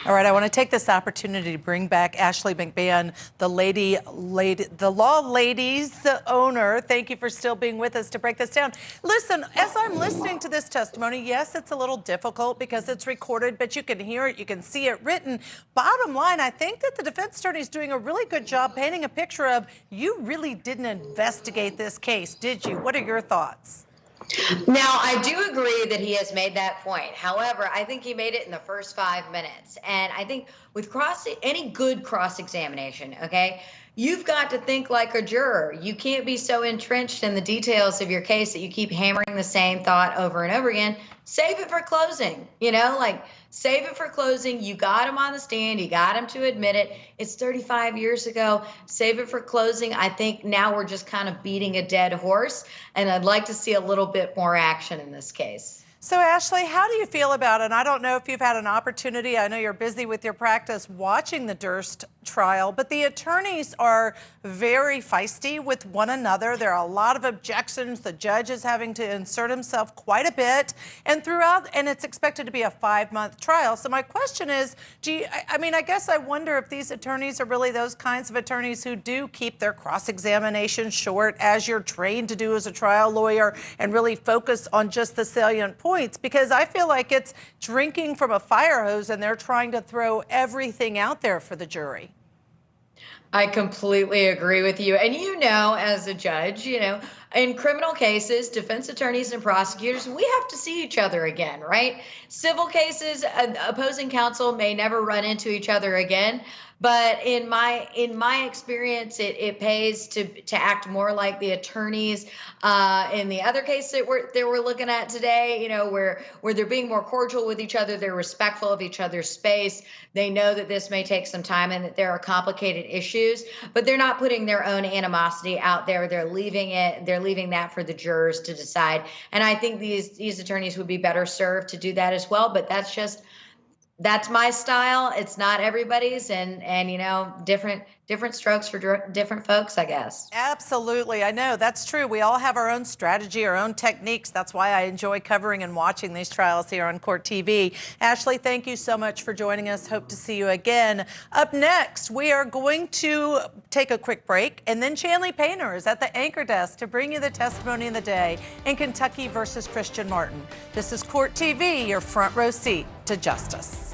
All right, I want to take this opportunity to bring back Ashley McMahan, the Law Ladies owner. Thank you for still being with us to break this down. Listen, as I'm listening to this testimony, yes, it's a little difficult because it's recorded, but you can hear it, you can see it written. Bottom line, I think that the defense attorney is doing a really good job painting a picture of you really didn't investigate this case, did you? What are your thoughts? Now, I do agree that he has made that point. However, I think he made it in the first 5 minutes. And I think with any good cross-examination, okay, you've got to think like a juror. You can't be so entrenched in the details of your case that you keep hammering the same thought over and over again. Save it for closing, like save it for closing. You got him on the stand. You got him to admit it. It's 35 years ago. Save it for closing. I think now we're just kind of beating a dead horse, and I'd like to see a little bit more action in this case. So, Ashley, how do you feel about it? And I don't know if you've had an opportunity. I know you're busy with your practice watching the Durst trial, but the attorneys are very feisty with one another. There are a lot of objections. The judge is having to insert himself quite a bit, and it's expected to be a 5-month trial. So my question is, I guess I wonder if these attorneys are really those kinds of attorneys who do keep their cross-examination short, as you're trained to do as a trial lawyer, and really focus on just the salient points, because I feel like it's drinking from a fire hose and they're trying to throw everything out there for the jury. I completely agree with you. And as a judge, in criminal cases, defense attorneys and prosecutors, we have to see each other again, right? Civil cases, opposing counsel may never run into each other again. But in my experience, it pays to act more like the attorneys in the other case that we're looking at today. Where they're being more cordial with each other, they're respectful of each other's space. They know that this may take some time and that there are complicated issues, but they're not putting their own animosity out there. They're leaving that for the jurors to decide. And I think these attorneys would be better served to do that as well. But that's my style. It's not everybody's, and different strokes for different folks, I guess. Absolutely. I know that's true. We all have our own strategy, our own techniques. That's why I enjoy covering and watching these trials here on Court TV. Ashley, thank you so much for joining us. Hope to see you again. Up next, we are going to take a quick break, and then Chanley Painter is at the anchor desk to bring you the testimony of the day in Kentucky versus Christian Martin. This is Court TV, your front row seat to justice.